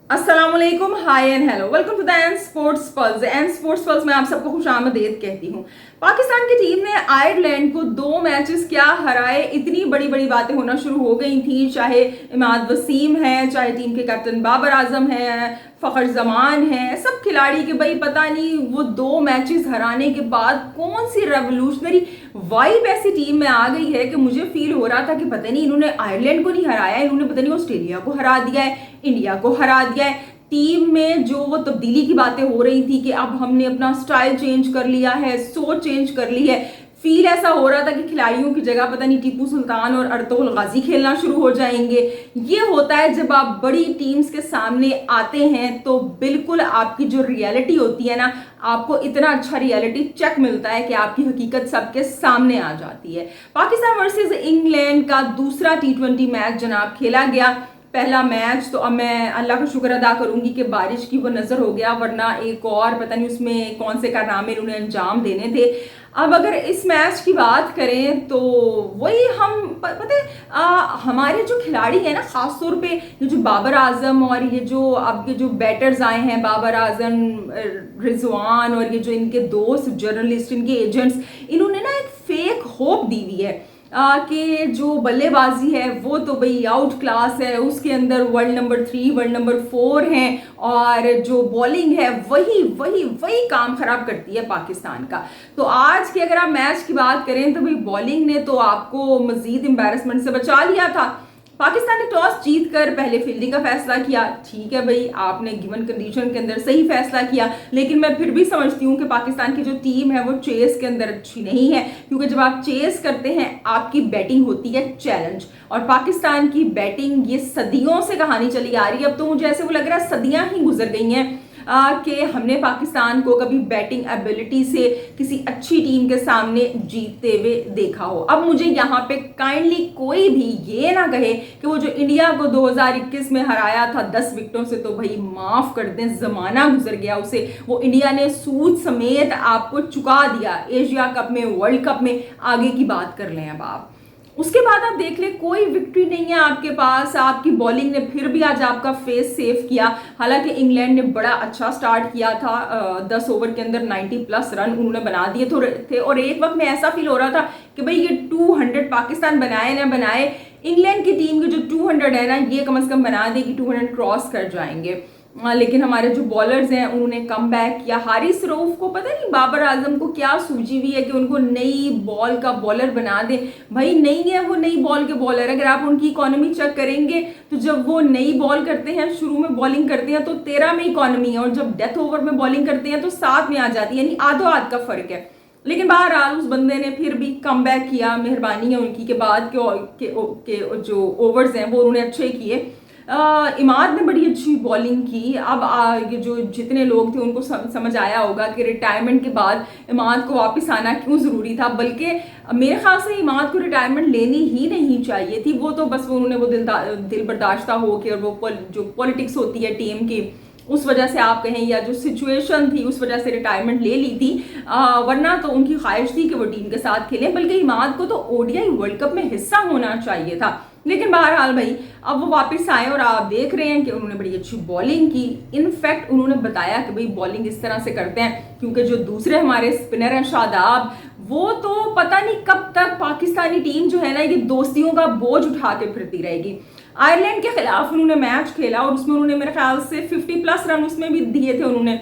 अस्सलामुअलैकुम, hi and hello, welcome to the N sports pulse. N sports pulse में आप सबको खुशामदीद कहती हूँ। पाकिस्तान की टीम ने आयरलैंड को 2 मैचेस क्या हराए, इतनी बड़ी बड़ी बातें होना शुरू हो गई थी। चाहे इमाद वसीम है, चाहे टीम के कैप्टन बाबर आजम है, फखर जमान है, सब खिलाड़ी के भाई पता नहीं वो 2 मैचेस हराने के बाद कौन सी रेवोल्यूशनरी वाइब ऐसी टीम में आ गई है कि मुझे फील हो रहा था कि पता नहीं इन्होंने आयरलैंड को नहीं हराया, इन्होंने पता नहीं ऑस्ट्रेलिया को हरा दिया है, इंडिया को हरा दिया है। टीम में जो वो तब्दीली की बातें हो रही थी कि अब हमने अपना स्टाइल चेंज कर लिया है, सोच चेंज कर ली है, फील ऐसा हो रहा था कि खिलाड़ियों की जगह पता नहीं टीपू सुल्तान और अर्तुगरुल गाजी खेलना शुरू हो जाएंगे। ये होता है जब आप बड़ी टीम्स के सामने आते हैं तो बिल्कुल आपकी जो रियलिटी होती है ना, आपको इतना अच्छा रियलिटी चेक मिलता है कि आपकी हकीकत सबके सामने आ जाती है। पाकिस्तान वर्सेस इंग्लैंड का दूसरा T20 मैच जनाब खेला गया। पहला मैच तो अब मैं अल्लाह का शुक्र अदा करूंगी कि बारिश की वो नजर हो गया, वरना एक और पता नहीं उसमें कौन से कारनामे उन्होंने अंजाम देने थे। अब अगर इस मैच की बात करें तो वही हम पता है हमारे जो खिलाड़ी हैं ना, खासतौर पे ये जो बाबर आजम और ये जो बैटर्स आए हैं, बाबर आजम, रिजवान और ये जो इनके दोस्त जर्नलिस्ट, इनके एजेंट्स, इन्होंने ना एक फेक होप दी हुई है कि जो बल्लेबाजी है वो तो भाई आउट क्लास है, उसके अंदर वर्ल्ड नंबर 3, वर्ल्ड नंबर 4 हैं, और जो बॉलिंग है वही वही वही काम खराब करती है पाकिस्तान का। तो आज की अगर आप मैच की बात करें तो भाई बॉलिंग ने तो आपको मजीद एम्बैरेसमेंट से बचा लिया था। पाकिस्तान ने टॉस जीतकर पहले फील्डिंग का फैसला किया। ठीक है भाई, आपने गिवन कंडीशन के अंदर सही फैसला किया, लेकिन मैं फिर भी समझती हूँ कि पाकिस्तान की जो टीम है वो चेस के अंदर अच्छी नहीं है, क्योंकि जब आप चेस करते हैं आपकी बैटिंग होती है चैलेंज, और पाकिस्तान की बैटिंग ये सदियों से कहानी चली आ रही है। अब तो मुझे ऐसे वो लग रहा है सदियां ही गुजर गई हैं कि हमने पाकिस्तान को कभी बैटिंग एबिलिटी से किसी अच्छी टीम के सामने जीतते हुए देखा हो। अब मुझे यहाँ पे काइंडली कोई भी ये ना कहे कि वो जो इंडिया को 2021 में हराया था 10 विकेटों से, तो भाई माफ कर दें, जमाना गुजर गया उसे। वो इंडिया ने सूद समेत आपको चुका दिया एशिया कप में, वर्ल्ड कप में। आगे की बात कर लें अब आप। उसके बाद आप देख ले, कोई विक्ट्री नहीं है आपके पास। आपकी बॉलिंग ने फिर भी आज आपका फेस सेव किया। हालांकि इंग्लैंड ने बड़ा अच्छा स्टार्ट किया था, 10 ओवर के अंदर 90+ रन उन्होंने बना दिए थे, और एक वक्त में ऐसा फील हो रहा था कि भाई ये 200 पाकिस्तान बनाए ना बनाए, इंग्लैंड की टीम के जो 200 है ना, ये कम से कम बना दे कि 200 क्रॉस कर जाएंगे। लेकिन हमारे जो बॉलर्स हैं उन्होंने कम बैक किया। हारिस रऊफ को पता नहीं बाबर आजम को क्या सूझी हुई है कि उनको नई बॉल का बॉलर बना दे। भाई नहीं है वो नई बॉल के बॉलर। अगर आप उनकी इकोनॉमी चेक करेंगे तो जब वो नई बॉल करते हैं, शुरू में बॉलिंग करते हैं तो 13 में इकोनॉमी है, और जब डेथ ओवर में बॉलिंग करते हैं तो 7 में आ जाती है, यानी आधो आध का फर्क है। लेकिन बहरहाल उस बंदे ने फिर भी कम बैक किया। मेहरबानी है उनकी के बाद के जो ओवर्स हैं वो उन्होंने अच्छे किए। इमाद ने बड़ी अच्छी बॉलिंग की। अब ये जो जितने लोग थे उनको समझ आया होगा कि रिटायरमेंट के बाद इमाद को वापस आना क्यों ज़रूरी था, बल्कि मेरे ख्याल से इमाद को रिटायरमेंट लेनी ही नहीं चाहिए थी। वो तो बस उन्होंने वो दिल बर्दाश्ता हो के, और वो जो पॉलिटिक्स होती है टीम की, उस वजह से आप कहें, या जो सिचुएशन थी उस वजह से रिटायरमेंट ले ली थी, वरना तो उनकी ख्वाहिश थी कि वो टीम के साथ खेलें। बल्कि इमाद को तो ODI वर्ल्ड कप में हिस्सा होना चाहिए था। लेकिन बहरहाल भाई अब वो वापस आए और आप देख रहे हैं कि उन्होंने बड़ी अच्छी बॉलिंग की। इनफैक्ट उन्होंने बताया कि भाई बॉलिंग इस तरह से करते हैं क्योंकि जो दूसरे हमारे स्पिनर हैं शादाब, वो तो पता नहीं कब तक पाकिस्तानी टीम जो है ना, ये दोस्तियों का बोझ उठा के फिरती रहेगी। आयरलैंड के खिलाफ उन्होंने मैच खेला और उसमें उन्होंने मेरे ख्याल से 50+ रन उसमें भी दिए थे उन्होंने।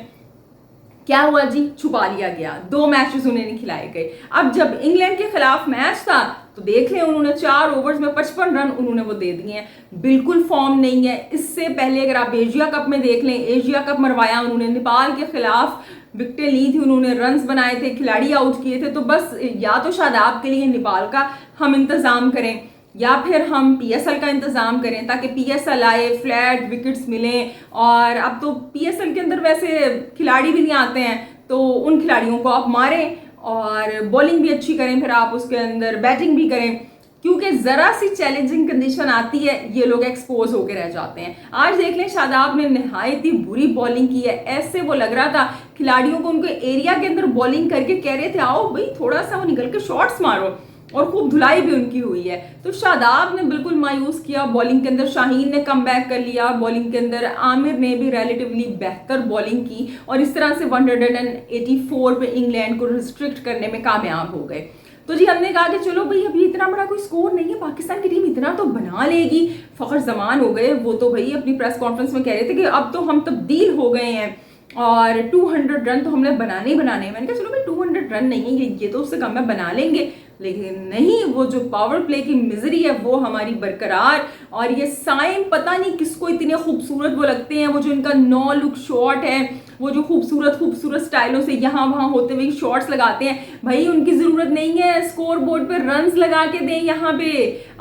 क्या हुआ जी, छुपा लिया गया, 2 मैचेस उन्हें नहीं खिलाए गए। अब जब इंग्लैंड के खिलाफ मैच था तो देख लें, उन्होंने 4 ओवर्स में 55 रन उन्होंने वो दे दिए हैं। बिल्कुल फॉर्म नहीं है। इससे पहले अगर आप एशिया कप में देख लें, एशिया कप मरवाया उन्होंने, नेपाल के खिलाफ विकेटें ली थी उन्होंने, रन्स बनाए थे, खिलाड़ी आउट किए थे। तो बस या तो शादाब के लिए नेपाल का हम इंतजाम करें या फिर हम PSL का इंतजाम करें, ताकि PSL आए, फ्लैट विकेट्स मिलें। और अब तो PSL के अंदर वैसे खिलाड़ी भी नहीं आते हैं, तो उन खिलाड़ियों को आप मारें और बॉलिंग भी अच्छी करें, फिर आप उसके अंदर बैटिंग भी करें, क्योंकि जरा सी चैलेंजिंग कंडीशन आती है ये लोग एक्सपोज होकर रह जाते हैं। आज देख लें, शादाब ने नहायत ही बुरी बॉलिंग की है। ऐसे वो लग रहा था खिलाड़ियों को उनके एरिया के अंदर बॉलिंग करके कह रहे थे आओ भाई थोड़ा सा वो निकल के शॉट्स मारो, और खूब धुलाई भी उनकी हुई है। तो शादाब ने बिल्कुल मायूस किया बॉलिंग के अंदर, शाहीन ने कम बैक कर लिया बॉलिंग के अंदर, आमिर ने भी रिलेटिवली बेहतर बॉलिंग की और इस तरह से 184 पे इंग्लैंड को रिस्ट्रिक्ट करने में कामयाब हो गए। तो जी हमने कहा कि चलो भाई अभी इतना बड़ा कोई स्कोर नहीं है, पाकिस्तान की टीम इतना तो बना लेगी। फखर जमान हो गए, वो तो भाई अपनी प्रेस कॉन्फ्रेंस में कह रहे थे कि अब तो हम तब्दील हो गए हैं और 200 रन तो हमने बनाने ही बनाने हैं। मैंने कहा चलो भाई 200 रन नहीं है, ये तो उससे कम है, बना लेंगे। लेकिन नहीं, वो जो पावर प्ले की मिजरी है वो हमारी बरकरार। और ये साइम पता नहीं किसको इतने खूबसूरत वो लगते हैं, वो जो इनका 9 लुक शॉट है, वो जो खूबसूरत खूबसूरत स्टाइलों से यहाँ वहाँ होते हुए शॉट्स लगाते हैं, भाई उनकी ज़रूरत नहीं है स्कोर बोर्ड पे रन्स लगा के दें। यहाँ पे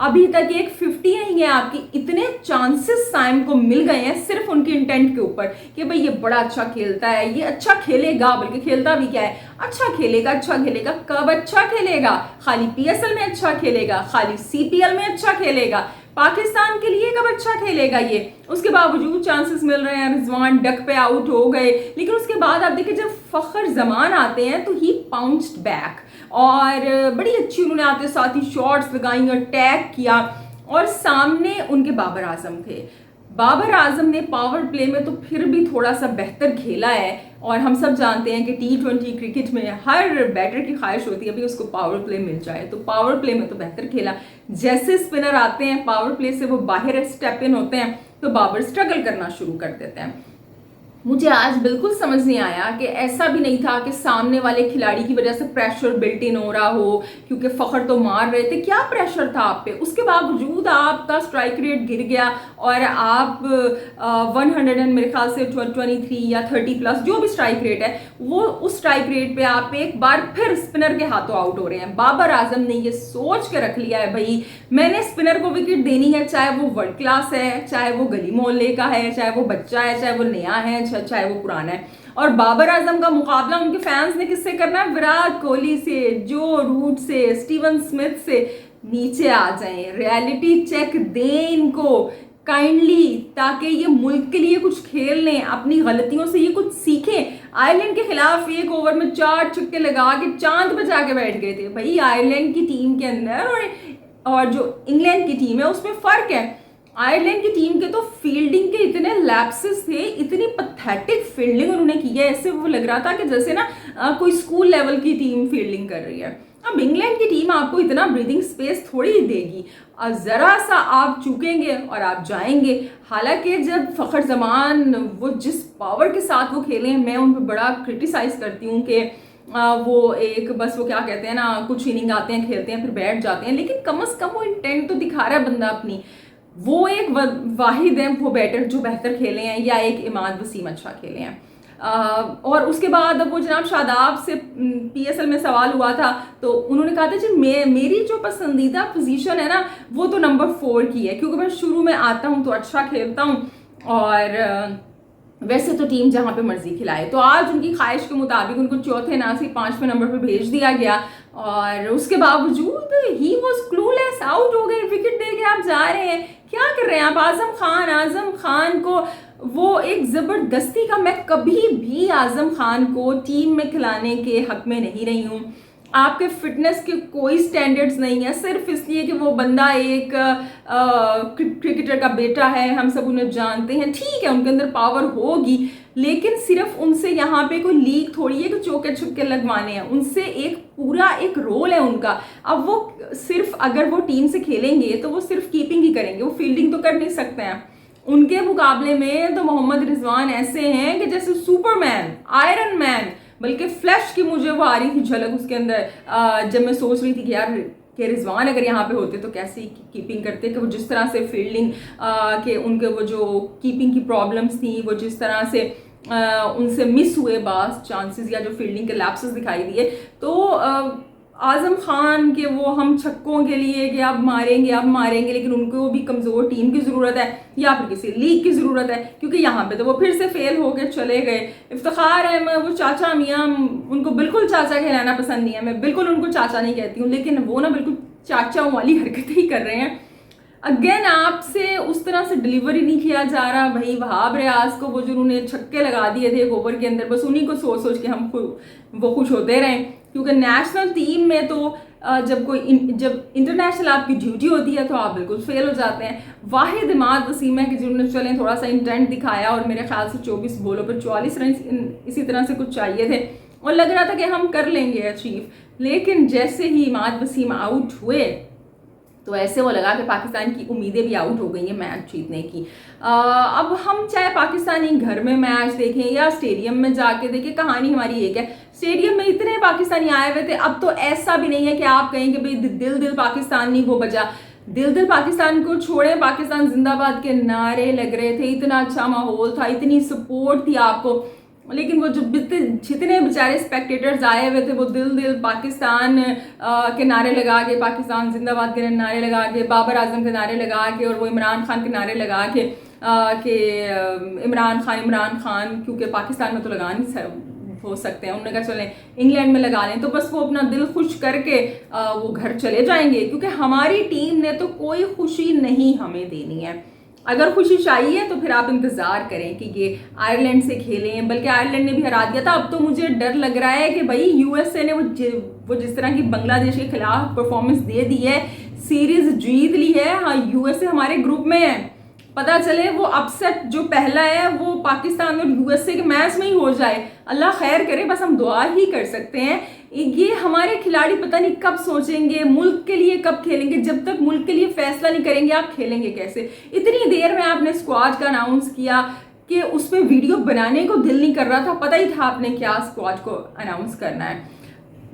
अभी तक एक 50 नहीं है आपकी, इतने चांसेस साइम को मिल गए हैं सिर्फ उनकी इंटेंट के ऊपर कि भाई ये बड़ा अच्छा खेलता है, ये अच्छा खेलेगा, बल्कि खेलता भी क्या है, अच्छा खेलेगा। अच्छा खेलेगा कब अच्छा खेलेगा? खाली पीएसएल में अच्छा खेलेगा, खाली सीपीएल में अच्छा खेलेगा, पाकिस्तान के लिए कब अच्छा खेलेगा ये? उसके बावजूद चांसेस मिल रहे हैं। रिजवान डक पे आउट हो गए, लेकिन उसके बाद आप देखिए जब फखर जमान आते हैं तो ही बाउंस्ड बैक और बड़ी अच्छी उन्होंने आते साथ ही शॉट्स लगाई और टैग किया। और सामने उनके बाबर आजम थे। बाबर आजम ने पावर प्ले में तो फिर भी थोड़ा सा बेहतर खेला है और हम सब जानते हैं कि T20 क्रिकेट में हर बैटर की ख्वाहिश होती है भी उसको पावर प्ले मिल जाए, तो पावर प्ले में तो बेहतर खेला। जैसे स्पिनर आते हैं पावर प्ले से वो बाहर स्टेप इन होते हैं तो बाबर स्ट्रगल करना शुरू कर देते हैं। मुझे आज बिल्कुल समझ नहीं आया कि ऐसा भी नहीं था कि सामने वाले खिलाड़ी की वजह से प्रेशर बिल्ट इन हो रहा हो, क्योंकि फखर तो मार रहे थे, क्या प्रेशर था आप पे? उसके बावजूद आपका स्ट्राइक रेट गिर गया और आप 100 मेरे ख्याल से 23 या 30 प्लस जो भी स्ट्राइक रेट है वो उस स्ट्राइक रेट पे आप एक बार फिर स्पिनर के हाथों आउट हो रहे हैं। बाबर आजम ने ये सोच के रख लिया है भाई मैंने स्पिनर को विकेट देनी है, चाहे वो वर्ल्ड क्लास है, चाहे वो गली मोहल्ले का है, चाहे वो बच्चा है, चाहे वो नया है, चाहे वो पुराना है। और बाबर आजम का मुकाबला उनके फैंस ने किससे करना है? विराट कोहली से, जो रूट से, स्टीवन स्मिथ से। नीचे आ जाएं, रियलिटी चेक दें इनको काइंडली, ताकि ये मुल्क के लिए कुछ खेल लें, अपनी गलतियों से ये कुछ सीखें। आयरलैंड के खिलाफ एक ओवर में 4 छक्के लगा के चांद पे जाके बैठ गए थे। भाई आयरलैंड की टीम के अंदर और जो इंग्लैंड की टीम है उसमें फर्क है। आयरलैंड की टीम के तो फील्डिंग के इतने लैप्सेस थे, इतनी पथेटिक फील्डिंग उन्होंने की है, ऐसे वो लग रहा था कि जैसे ना कोई स्कूल लेवल की टीम फील्डिंग कर रही है। अब इंग्लैंड की टीम आपको इतना ब्रीदिंग स्पेस थोड़ी ही देगी, और जरा सा आप चूकेंगे और आप जाएंगे। हालांकि जब फखर जमान वो जिस पावर के साथ वो खेले हैं, मैं उन पर बड़ा क्रिटिसाइज करती हूँ कि वो एक बस वो क्या कहते हैं ना, कुछ इनिंग आते हैं खेलते हैं फिर बैठ जाते हैं, लेकिन कम से कम वो इंटेंट तो दिखा रहा है बंदा अपनी। वो एक वाहिद है वो बैटर जो बेहतर खेले हैं, या एक इमाद वसीम अच्छा खेले हैं। और उसके बाद अब वो जनाब शादाब से पीएसएल में सवाल हुआ था तो उन्होंने कहा था जी मेरी जो पसंदीदा पोजीशन है ना वो तो नंबर 4 की है, क्योंकि मैं शुरू में आता हूँ तो अच्छा खेलता हूँ और वैसे तो टीम जहाँ पे मर्जी खिलाए। तो आज उनकी ख्वाहिश के मुताबिक उनको चौथे ना से 5वें नंबर पे भेज दिया गया और उसके बावजूद ही वॉज क्लूलेस, आउट हो गए, विकेट दे के आप जा रहे हैं, क्या कर रहे हैं आप? आजम खान को वो एक ज़बरदस्ती का, मैं कभी भी आजम खान को टीम में खिलाने के हक में नहीं रही हूँ। आपके फिटनेस के कोई स्टैंडर्ड्स नहीं है, सिर्फ इसलिए कि वो बंदा एक क्रिकेटर का बेटा है, हम सब उन्हें जानते हैं, ठीक है उनके अंदर पावर होगी, लेकिन सिर्फ उनसे यहाँ पे कोई लीग थोड़ी है कि चौके छक्के लगवाने हैं, उनसे एक पूरा एक रोल है उनका। अब वो सिर्फ अगर वो टीम से खेलेंगे तो वो सिर्फ कीपिंग ही करेंगे, वो फील्डिंग तो कर नहीं सकते हैं। उनके मुकाबले में तो मोहम्मद रिजवान ऐसे हैं कि जैसे सुपरमैन, आयरन मैन, बल्कि फ्लैश की मुझे वो आ रही थी झलक उसके अंदर जब मैं सोच रही थी कि यार कि रिजवान अगर यहाँ पे होते तो कैसे कीपिंग करते, कि वो जिस तरह से फील्डिंग के उनके वो जो कीपिंग की प्रॉब्लम्स थी, वो जिस तरह से उनसे मिस हुए बास चांसेस या जो फील्डिंग के लैप्सेस दिखाई दिए, तो आजम खान के वो हम छक्कों के लिए कि अब मारेंगे, लेकिन उनको भी कमज़ोर टीम की ज़रूरत है या फिर किसी लीग की ज़रूरत है, क्योंकि यहाँ पे तो वो फिर से फेल हो के चले गए। इफ्तिखार है, मैं वो चाचा मियाँ, उनको बिल्कुल चाचा कहलाना पसंद नहीं है, मैं बिल्कुल उनको चाचा नहीं कहती हूँ, लेकिन वो ना बिल्कुल चाचाओं वाली हरकतें ही कर रहे हैं। अगेन आपसे उस तरह से डिलीवरी नहीं किया जा रहा। भाई वहाब रियाज को वो जो उन्होंने छक्के लगा दिए थे एक ओवर के अंदर, बस उन्हीं को सोच के हम वो खुश होते रहें, क्योंकि नेशनल टीम में तो जब इंटरनेशनल आपकी ड्यूटी होती है तो आप बिल्कुल फेल हो जाते हैं। वाहिद इमाद वसीम है कि जिन्होंने चलें थोड़ा सा इंटेंट दिखाया और मेरे ख्याल से 24 बॉलों पर 44 रन इसी तरह से कुछ चाहिए थे और लग रहा था कि हम कर लेंगे अचीव, लेकिन जैसे ही इमाद वसीम आउट हुए तो ऐसे वो लगा कि पाकिस्तान की उम्मीदें भी आउट हो गई हैं मैच जीतने की। अब हम चाहे पाकिस्तानी घर में मैच देखें या स्टेडियम में जाके देखें, कहानी हमारी एक है। स्टेडियम में इतने पाकिस्तानी आए हुए थे, अब तो ऐसा भी नहीं है कि आप कहें कि भाई दिल दिल पाकिस्तान नहीं वो बजा। दिल पाकिस्तान को छोड़े, पाकिस्तान जिंदाबाद के नारे लग रहे थे, इतना अच्छा माहौल था, इतनी सपोर्ट थी आपको, लेकिन वो जो जितने बेचारे स्पेक्टेटर्स आए हुए थे वो दिल पाकिस्तान के नारे लगा के, पाकिस्तान जिंदाबाद के नारे लगा के, बाबर आजम के नारे लगा के और वो इमरान खान के नारे लगा के इमरान खान क्योंकि पाकिस्तान में तो लगा नहीं हो सकते हैं, उन्होंने कहा चलें इंग्लैंड में लगा लें, तो बस वो अपना दिल खुश करके वो घर चले जाएंगे, क्योंकि हमारी टीम ने तो कोई खुशी नहीं हमें देनी है। अगर खुशी चाहिए तो फिर आप इंतज़ार करें कि ये आयरलैंड से खेलें, बल्कि आयरलैंड ने भी हरा दिया था। अब तो मुझे डर लग रहा है कि भाई यूएसए ने वो जिस तरह की बांग्लादेश के खिलाफ परफॉर्मेंस दे दी है, सीरीज जीत ली है, हाँ यूएसए हमारे ग्रुप में है, पता चले वो अपसेट जो पहला है वो पाकिस्तान और यूएसए के मैच में ही हो जाए, अल्लाह खैर करे, बस हम दुआ ही कर सकते हैं। ये हमारे खिलाड़ी पता नहीं कब सोचेंगे, मुल्क के लिए कब खेलेंगे, जब तक मुल्क के लिए फैसला नहीं करेंगे आप खेलेंगे कैसे। इतनी देर में आपने स्क्वाड का अनाउंस किया कि उसमें वीडियो बनाने को दिल नहीं कर रहा था, पता ही था आपने क्या स्क्वाड को अनाउंस करना है।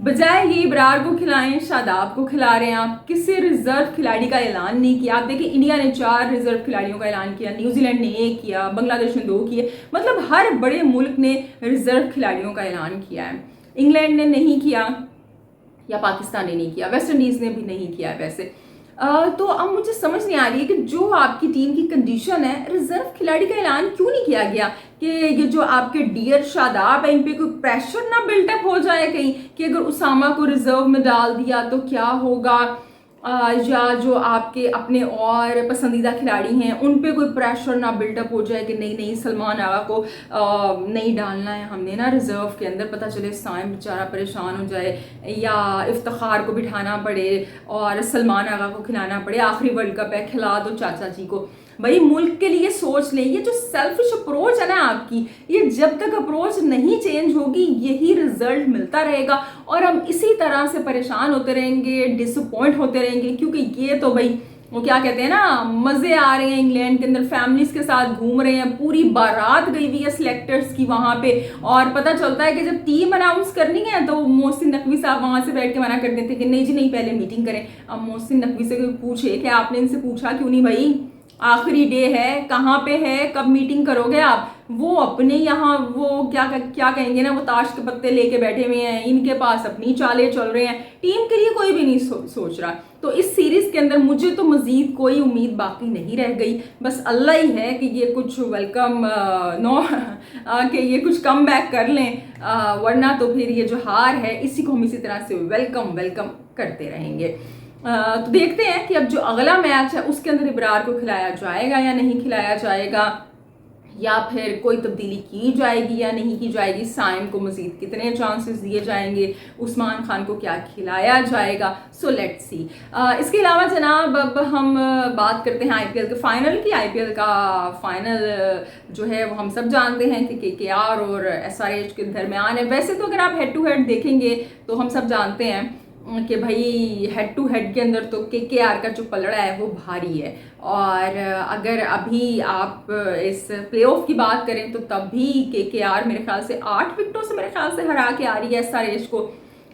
बजाय ये इब्रार को खिलाएं, शादाब को खिला रहे हैं आप, किसी रिजर्व खिलाड़ी का ऐलान नहीं किया। आप देखिए इंडिया ने 4 रिजर्व खिलाड़ियों का ऐलान किया, न्यूजीलैंड ने 1 किया, बांग्लादेश ने 2 किए, मतलब हर बड़े मुल्क ने रिजर्व खिलाड़ियों का ऐलान किया है। इंग्लैंड ने नहीं किया या पाकिस्तान ने नहीं किया, वेस्ट इंडीज ने भी नहीं किया वैसे। तो अब मुझे समझ नहीं आ रही है कि जो आपकी टीम की कंडीशन है, रिजर्व खिलाड़ी का ऐलान क्यों नहीं किया गया कि ये जो आपके डियर शादाब है इन पे कोई प्रेशर ना बिल्टअप हो जाए कहीं कि अगर उसामा को रिजर्व में डाल दिया तो क्या होगा, या जो आपके अपने और पसंदीदा खिलाड़ी हैं उन पे कोई प्रेशर ना बिल्टअप हो जाए कि नहीं सलमान आगा को नहीं डालना है हमने ना रिजर्व के अंदर, पता चले साइम बेचारा परेशान हो जाए या इफ्तिखार को बिठाना पड़े और सलमान आगा को खिलाना पड़े, आखिरी वर्ल्ड कप है खिला दो चाचा जी को। भाई मुल्क के लिए सोच ले, ये जो सेल्फिश अप्रोच है ना आपकी, ये जब तक अप्रोच नहीं चेंज होगी यही रिजल्ट मिलता रहेगा और हम इसी तरह से परेशान होते रहेंगे, डिसअपॉइंट होते रहेंगे, क्योंकि ये तो भाई वो क्या कहते हैं ना, मजे आ रहे हैं इंग्लैंड के अंदर, फैमिलीज के साथ घूम रहे हैं, पूरी बारात गई हुई है सिलेक्टर्स की वहां पे, और पता चलता है कि जब टीम अनाउंस करनी है तो मोहसिन नकवी साहब वहां से बैठ के मना कर देते कि नहीं जी नहीं पहले मीटिंग करें। अब मोहसिन नकवी से कोई पूछे कि आपने इनसे पूछा क्यों नहीं भाई, आखिरी डे है, कहाँ पे है, कब मीटिंग करोगे आप, वो अपने यहाँ वो क्या कहेंगे ना, वो ताश के पत्ते लेके बैठे हुए हैं, इनके पास अपनी चालें चल रहे हैं, टीम के लिए कोई भी नहीं सोच रहा। तो इस सीरीज के अंदर मुझे तो मजीद कोई उम्मीद बाकी नहीं रह गई, बस अल्लाह ही है कि ये कुछ वेलकम कि ये कुछ कम बैक कर लें, वरना तो फिर ये जो हार है इसी को हम इसी तरह से वेलकम करते रहेंगे। तो देखते हैं कि अब जो अगला मैच है उसके अंदर इब्रार को खिलाया जाएगा या नहीं खिलाया जाएगा, या फिर कोई तब्दीली की जाएगी या नहीं की जाएगी, साइम को मजीद कितने चांसेस दिए जाएंगे, उस्मान खान को क्या खिलाया जाएगा। So let's see. इसके अलावा जनाब अब हम बात करते हैं आईपीएल के फाइनल की। आईपीएल का फाइनल जो है वो हम सब जानते हैं कि केकेआर और एसआरएच के दरमियान है। वैसे तो अगर आप हेड टू हेड देखेंगे तो हम सब जानते हैं कि भाई हेड टू हेड के अंदर तो केकेआर का जो पलड़ा है वो भारी है, और अगर अभी आप इस प्लेऑफ की बात करें तो तब भी केकेआर मेरे ख्याल से 8 विकेटों से मेरे ख्याल से हरा के आ रही है एसआरएच को,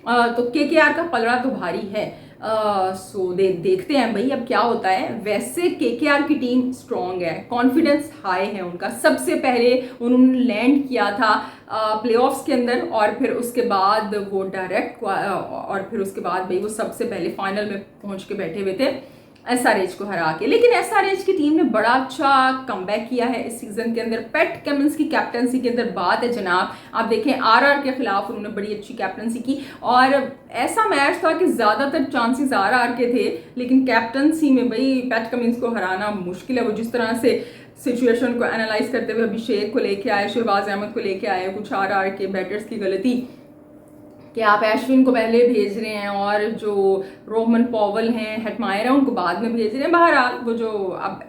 तो केकेआर का पलड़ा तो भारी है। सो देखते हैं भाई अब क्या होता है। वैसे केकेआर की टीम स्ट्रॉन्ग है, कॉन्फिडेंस हाई है उनका, सबसे पहले उन्होंने लैंड किया था प्लेऑफ्स के अंदर, और फिर उसके बाद वो डायरेक्ट और फिर उसके बाद भाई वो सबसे पहले फाइनल में पहुंच के बैठे हुए थे एसआरएच को हरा के। लेकिन एसआरएच की टीम ने बड़ा अच्छा कमबैक किया है इस सीजन के अंदर। पैट कमिंस की कैप्टनसी के अंदर बात है जनाब, आप देखें आरआर के खिलाफ उन्होंने बड़ी अच्छी कैप्टनसी की, और ऐसा मैच था कि ज़्यादातर चांसेस आरआर के थे, लेकिन कैप्टनसी में भाई पैट कमिंस को हराना मुश्किल है। वो जिस तरह से सिचुएशन को एनालाइज करते हुए अभिषेक को लेके आए, शहबाज अहमद को लेके आए, कुछ आरआर के बैटर्स की गलती, कि आप एशविन को पहले भेज रहे हैं और जो रोहमन पॉवल हैं, हेटमायरा, उनको बाद में भेज रहे हैं। बहरहाल वो जो अब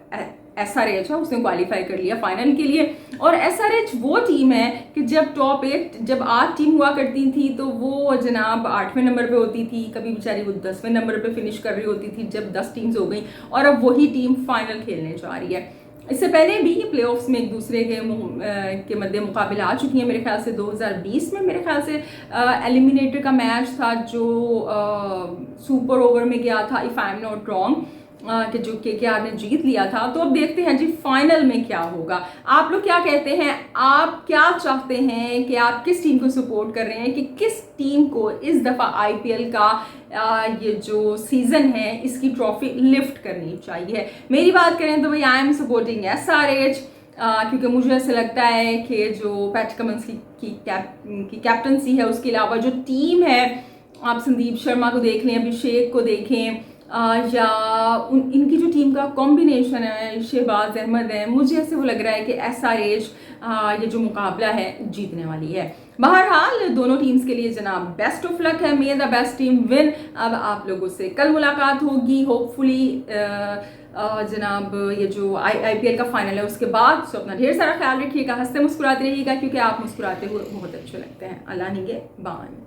SRH है उसने क्वालिफाई कर लिया फाइनल के लिए। और SRH वो टीम है कि जब टॉप 8 जब 8 टीम हुआ करती थी तो वो जनाब 8वें नंबर पे होती थी, कभी बेचारी वो 10वें नंबर पे फिनिश कर रही होती थी जब 10 टीम्स हो गई, और अब वही टीम फाइनल खेलने जा रही है। इससे पहले भी प्लेऑफ्स में एक दूसरे के मध्य मुकाबले आ चुकी हैं। मेरे ख्याल से 2020 में मेरे ख्याल से एलिमिनेटर का मैच था जो सुपर ओवर में गया था, if I am not wrong, कि जो KKR ने जीत लिया था। तो अब देखते हैं जी फाइनल में क्या होगा। आप लोग क्या कहते हैं, आप क्या चाहते हैं कि आप किस टीम को सपोर्ट कर रहे हैं, कि किस टीम को इस दफ़ा IPL का ये जो सीज़न है इसकी ट्रॉफी लिफ्ट करनी चाहिए? मेरी बात करें तो भाई आई एम सपोर्टिंग SRH, क्योंकि मुझे ऐसा लगता है कि जो पैट कमिंस की कैप्टनसी है, उसके अलावा जो टीम है, आप संदीप शर्मा को देख लें, अभिषेक को देखें, या इनकी जो टीम का कॉम्बिनेशन है, शहबाज अहमद है, मुझे ऐसे वो लग रहा है कि SRH ये जो मुकाबला है जीतने वाली है। बहरहाल दोनों टीम्स के लिए जनाब बेस्ट ऑफ लक है, मे द बेस्ट टीम विन। अब आप लोगों से कल मुलाकात होगी होपफुली जनाब ये जो IPL का फाइनल है उसके बाद। सो अपना ढेर सारा ख्याल रखिएगा, हंसते मुस्कुराते रहिएगा, क्योंकि आप मुस्कुराते हुए बहुत अच्छे लगते हैं। अल्लाह निगहबान।